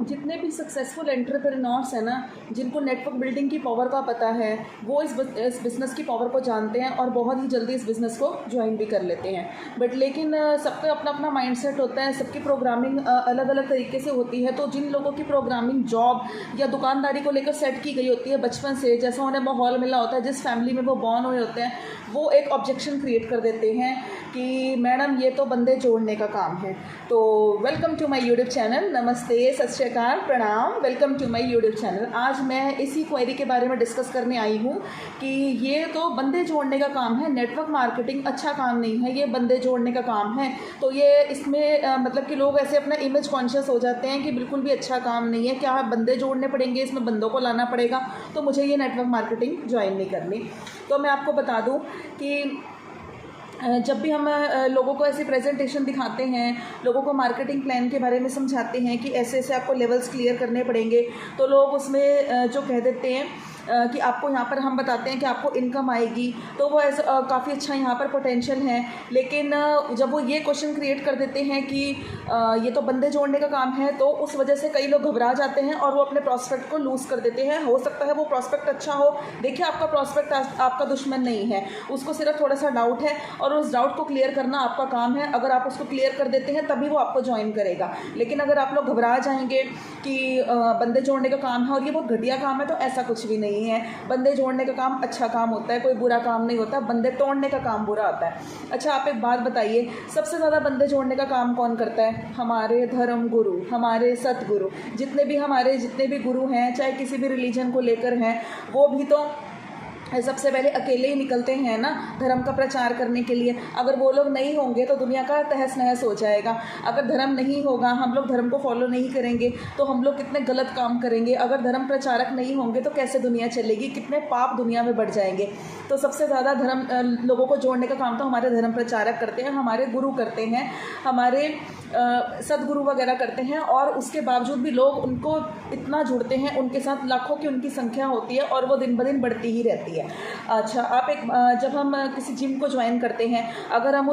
जितने भी successful entrepreneurs हैं ना, जिनको नेटवर्क बिल्डिंग की पावर का पता है, वो इस बिज़नेस की पावर को जानते हैं और बहुत ही जल्दी इस बिज़नेस को ज्वाइन भी कर लेते हैं। बट लेकिन सबका अपना अपना माइंडसेट होता है, सबकी प्रोग्रामिंग अलग अलग तरीके से होती है। तो जिन लोगों की प्रोग्रामिंग जॉब या दुकानदारी को लेकर सेट की गई होती है बचपन से, जैसा उन्हें माहौल मिला होता है, जिस फैमिली में वो बॉर्न हुए होते हैं, वो एक ऑब्जेक्शन क्रिएट कर देते हैं कि मैडम ये तो बंदे जोड़ने का काम है। तो welcome to my YouTube channel. नमस्ते, सत श्री अकाल, प्रणाम, welcome to my YouTube channel. आज मैं इसी क्वेरी के बारे में डिस्कस करने आई हूँ कि ये तो बंदे जोड़ने का काम है, नेटवर्क मार्केटिंग अच्छा काम नहीं है, ये बंदे जोड़ने का काम है। तो ये इसमें मतलब कि लोग ऐसे अपना इमेज कॉन्शियस हो जाते हैं कि बिल्कुल भी अच्छा काम नहीं है, क्या बंदे जोड़ने पड़ेंगे, इसमें बंदों को लाना पड़ेगा, तो मुझे ये नेटवर्क मार्केटिंग ज्वाइन नहीं करनी। तो मैं आपको बता दूँ कि जब भी हम लोगों को ऐसे प्रेजेंटेशन दिखाते हैं, लोगों को मार्केटिंग प्लान के बारे में समझाते हैं कि ऐसे ऐसे आपको लेवल्स क्लियर करने पड़ेंगे, तो लोग उसमें जो कह देते हैं कि आपको यहाँ पर हम बताते हैं कि आपको इनकम आएगी, तो वो ऐसा काफ़ी अच्छा यहाँ पर पोटेंशियल है। लेकिन जब वो ये क्वेश्चन क्रिएट कर देते हैं कि ये तो बंदे जोड़ने का काम है, तो उस वजह से कई लोग घबरा जाते हैं और वो अपने प्रॉस्पेक्ट को लूज़ कर देते हैं। हो सकता है वो प्रॉस्पेक्ट अच्छा हो, देखिए आपका प्रॉस्पेक्ट आपका दुश्मन नहीं है, उसको सिर्फ थोड़ा सा डाउट है और उस डाउट को क्लियर करना आपका काम है। अगर आप उसको क्लियर कर देते हैं तभी वो आपको ज्वाइन करेगा। लेकिन अगर आप लोग घबरा जाएंगे कि बंदे जोड़ने का काम है और ये बहुत घटिया काम है, तो ऐसा कुछ भी नहीं है। बंदे जोड़ने का काम अच्छा काम होता है, कोई बुरा काम नहीं होता। बंदे तोड़ने का काम बुरा होता है। अच्छा, आप एक बात बताइए, सबसे ज़्यादा बंदे जोड़ने का काम कौन करता है? हमारे धर्म गुरु, हमारे सतगुरु, जितने भी गुरु हैं, चाहे किसी भी रिलीजन को लेकर हैं, वो भी तो सबसे पहले अकेले ही निकलते हैं ना धर्म का प्रचार करने के लिए। अगर वो लोग नहीं होंगे तो दुनिया का तहस नहस हो जाएगा। अगर धर्म नहीं होगा, हम लोग धर्म को फॉलो नहीं करेंगे, तो हम लोग कितने गलत काम करेंगे। अगर धर्म प्रचारक नहीं होंगे तो कैसे दुनिया चलेगी, कितने पाप दुनिया में बढ़ जाएंगे। तो सबसे ज़्यादा धर्म लोगों को जोड़ने का काम तो हमारे धर्म प्रचारक करते हैं, हमारे गुरु करते हैं, हमारे सदगुरु वगैरह करते हैं। और उसके बावजूद भी लोग उनको इतना जुड़ते हैं, उनके साथ लाखों की उनकी संख्या होती है और वो दिन ब दिन बढ़ती ही रहती है। अच्छा, आप जब हम किसी जिम को ज्वाइन करते हैं, अगर हम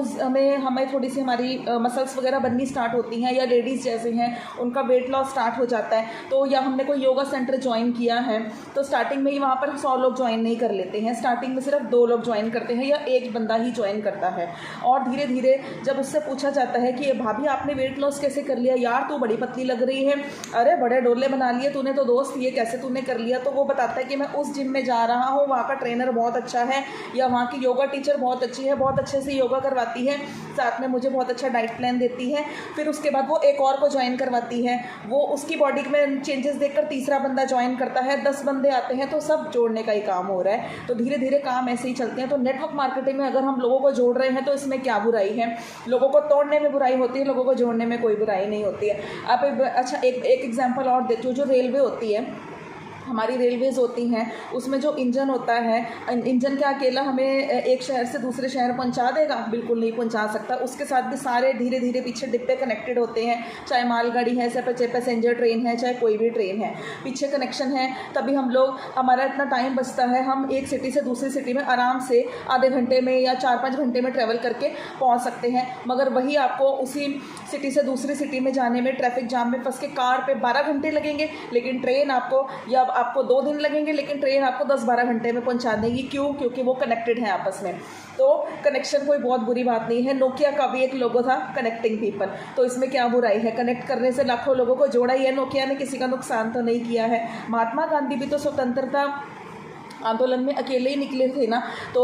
हमें थोड़ी सी हमारी मसल्स वगैरह बननी स्टार्ट होती हैं, या लेडीज़ जैसे हैं उनका वेट लॉस स्टार्ट हो जाता है, तो या हमने कोई योगा सेंटर ज्वाइन किया है, तो स्टार्टिंग में ही वहाँ पर 100 लोग ज्वाइन नहीं कर लेते हैं। स्टार्टिंग में सिर्फ 2 लोग ज्वाइन करते हैं या 1 बंदा ही ज्वाइन करता है। और धीरे धीरे जब उससे पूछा जाता है कि भाभी आपने वेट लॉस कैसे कर लिया, यार तू बड़ी पतली लग रही है, अरे बड़े डोले बना लिए तूने, तो दोस्त ये कैसे तूने कर लिया, तो वो बताता है कि मैं उस जिम में जा रहा हूँ, वहाँ का ट्रेनर बहुत अच्छा है, या वहाँ की योगा टीचर बहुत अच्छी है, बहुत अच्छे से योगा करवाती है, साथ में मुझे बहुत अच्छा डाइट प्लान देती है। फिर उसके बाद वो एक और को ज्वाइन करवाती है, वो उसकी बॉडी में चेंजेस देखकर तीसरा बंदा ज्वाइन करता है, 10 बंदे आते हैं, तो सब जोड़ने का ही काम हो रहा है। तो धीरे धीरे काम ऐसे ही चलते हैं। तो नेटवर्क मार्केटिंग में अगर हम लोगों को जोड़ रहे हैं तो इसमें क्या बुराई है? लोगों को तोड़ने में बुराई होती है, लोगों को जोड़ने में कोई बुराई नहीं होती है। आप अच्छा एक एग्जाम्पल और देती हूँ। जो रेलवे होती है, हमारी रेलवेज़ होती हैं, उसमें जो इंजन होता है, इंजन क्या अकेला हमें एक शहर से दूसरे शहर पहुंचा देगा? बिल्कुल नहीं पहुंचा सकता। उसके साथ भी सारे धीरे धीरे पीछे डिब्बे कनेक्टेड होते हैं, चाहे मालगाड़ी है, चाहे पैसेंजर ट्रेन है, चाहे कोई भी ट्रेन है, पीछे कनेक्शन है, तभी हम लोग, हमारा इतना टाइम बचता है, हम एक सिटी से दूसरी सिटी में आराम से आधे घंटे में या 4-5 घंटे में ट्रैवल करके पहुँच सकते हैं। मगर वही आपको उसी सिटी से दूसरी सिटी में जाने में ट्रैफिक जाम में फंस के कार पर 12 घंटे लगेंगे, लेकिन ट्रेन आपको 2 दिन लगेंगे, लेकिन ट्रेन आपको 10-12 घंटे में पहुंचा देगी। क्यों? क्योंकि वो कनेक्टेड है आपस में। तो कनेक्शन कोई बहुत बुरी बात नहीं है। नोकिया का भी एक लोगो था, कनेक्टिंग पीपल, तो इसमें क्या बुराई है? कनेक्ट करने से लाखों लोगों को जोड़ा ही है नोकिया ने, किसी का नुकसान तो नहीं किया है। महात्मा गांधी भी तो स्वतंत्रता आंदोलन में अकेले ही निकले थे ना, तो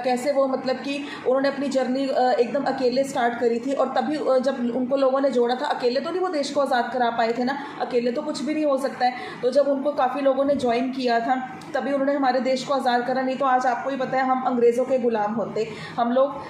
कैसे वो मतलब कि उन्होंने अपनी जर्नी एकदम अकेले स्टार्ट करी थी। और तभी जब उनको लोगों ने जोड़ा था, अकेले तो नहीं वो देश को आज़ाद करा पाए थे ना, अकेले तो कुछ भी नहीं हो सकता है। तो जब उनको काफ़ी लोगों ने ज्वाइन किया था, तभी उन्होंने हमारे देश को आज़ाद करा। नहीं तो आज आपको ही पता है, हम अंग्रेज़ों के गुलाम होते। हम लोग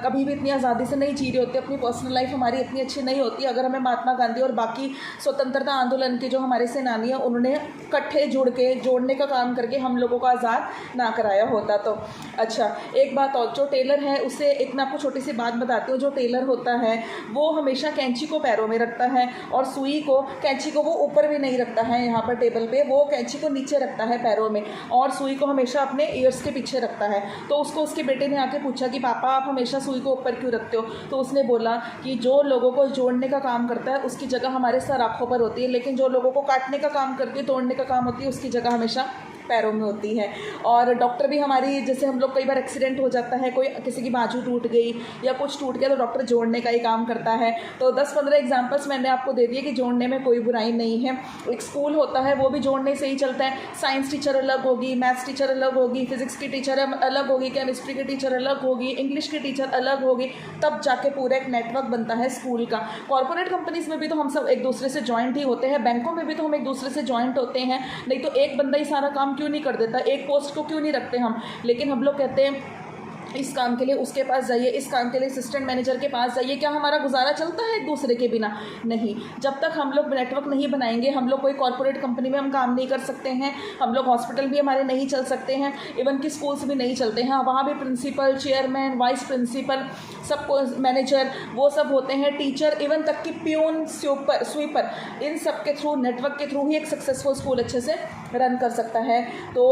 कभी भी इतनी आज़ादी से नहीं जी रहे होते, अपनी पर्सनल लाइफ हमारी इतनी अच्छी नहीं होती अगर हमें महात्मा गांधी और बाकी स्वतंत्रता आंदोलन के जो हमारे सेनानी हैं, उन्होंने इकट्ठे जुड़ के जोड़ने का काम करके हम लोगों को बाजार ना कराया होता तो। अच्छा, एक बात और, जो टेलर है उससे एक मैं आपको छोटी सी बात बताती हूँ। जो टेलर होता है वो हमेशा कैंची को पैरों में रखता है और सुई को, कैंची को वो ऊपर भी नहीं रखता है यहाँ पर टेबल पे, वो कैंची को नीचे रखता है पैरों में, और सुई को हमेशा अपने ईयर्स के पीछे रखता है। तो उसको उसके बेटे ने आके पूछा कि पापा आप हमेशा सुई को ऊपर क्यों रखते हो? तो उसने बोला कि जो लोगों को जोड़ने का काम करता है उसकी जगह हमारे सर आँखों पर होती है, लेकिन जो लोगों को काटने का काम करती है, तोड़ने का काम होती है, उसकी जगह हमेशा पैरों में होती है। और डॉक्टर भी हमारी, जैसे हम लोग कई बार एक्सीडेंट हो जाता है, कोई किसी की बाजू टूट गई या कुछ टूट गया, तो डॉक्टर जोड़ने का ही काम करता है। तो 10-15 एग्जांपल्स मैंने आपको दे दिए कि जोड़ने में कोई बुराई नहीं है। एक स्कूल होता है वो भी जोड़ने से ही चलता है। साइंस टीचर अलग होगी, मैथ्स टीचर अलग होगी, फिजिक्स की टीचर अलग होगी, केमिस्ट्री की टीचर अलग होगी, इंग्लिश की टीचर अलग होगी, तब जाके पूरा एक नेटवर्क बनता है स्कूल का। कॉर्पोरेट कंपनीज में भी तो हम सब एक दूसरे से जॉइंट ही होते हैं, बैंकों में भी तो हम एक दूसरे से जॉइंट होते हैं, नहीं तो एक बंदा ही सारा काम क्यों नहीं कर देता, एक पोस्ट को क्यों नहीं रखते हम। लेकिन हम लोग कहते हैं इस काम के लिए उसके पास जाइए, इस काम के लिए असिस्टेंट मैनेजर के पास जाइए। क्या हमारा गुजारा चलता है एक दूसरे के बिना? नहीं। जब तक हम लोग नेटवर्क नहीं बनाएंगे, हम लोग कोई कॉर्पोरेट कंपनी में हम काम नहीं कर सकते हैं, हम लोग हॉस्पिटल भी हमारे नहीं चल सकते हैं, इवन कि स्कूल्स भी नहीं चलते हैं। वहाँ भी प्रिंसिपल, चेयरमैन, वाइस प्रिंसिपल, सबको मैनेजर, वो सब होते हैं, टीचर, इवन तक कि प्यून, स्वीपर, इन सब के थ्रू, नेटवर्क के थ्रू ही एक सक्सेसफुल स्कूल अच्छे से रन कर सकता है। तो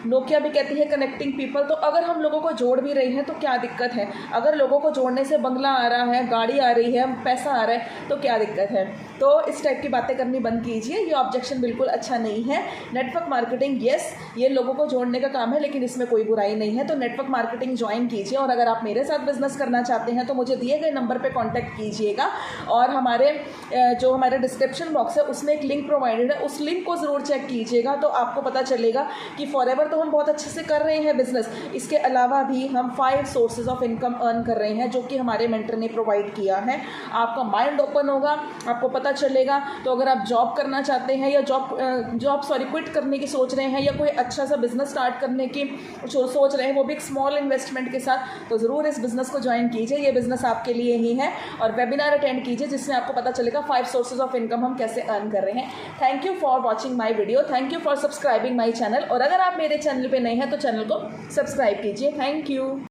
नोकिया भी कहती है कनेक्टिंग पीपल। तो अगर हम लोगों को जोड़ भी रही हैं तो क्या दिक्कत है? अगर लोगों को जोड़ने से बंगला आ रहा है, गाड़ी आ रही है, पैसा आ रहा है, तो क्या दिक्कत है? तो इस टाइप की बातें करनी बंद कीजिए, ये ऑब्जेक्शन बिल्कुल अच्छा नहीं है। नेटवर्क मार्केटिंग, यस, ये लोगों को जोड़ने का काम है, लेकिन इसमें कोई बुराई नहीं है। तो नेटवर्क मार्केटिंग ज्वाइन कीजिए, और अगर आप मेरे साथ बिजनेस करना चाहते हैं तो मुझे दिए गए नंबर पर कॉन्टैक्ट कीजिएगा, और हमारे डिस्क्रिप्शन बॉक्स है उसमें एक लिंक प्रोवाइडेड है, उस लिंक को ज़रूर चेक कीजिएगा। तो आपको पता चलेगा कि फॉरएवर तो हम बहुत अच्छे से कर रहे हैं बिजनेस, इसके अलावा भी हम 5 सोर्सेज ऑफ इनकम अर्न कर रहे हैं, जो कि हमारे मेंटर ने प्रोवाइड किया है। आपका माइंड ओपन होगा, आपको पता चलेगा। तो अगर आप जॉब करना चाहते हैं या क्विट करने की सोच रहे हैं, या कोई अच्छा सा बिजनेस स्टार्ट करने की सोच रहे हैं, वो भी एक स्मॉल इन्वेस्टमेंट के साथ, तो ज़रूर इस बिजनेस को ज्वाइन कीजिए। ये बिजनेस आपके लिए ही है, और वेबिनार अटेंड कीजिए जिसमें आपको पता चलेगा 5 सोर्सेज ऑफ इनकम हम कैसे अर्न कर रहे हैं। Thank you for watching my video, thank you for subscribing my channel. और अगर आप मेरे चैनल पे नए हैं तो चैनल को सब्सक्राइब कीजिए। Thank you.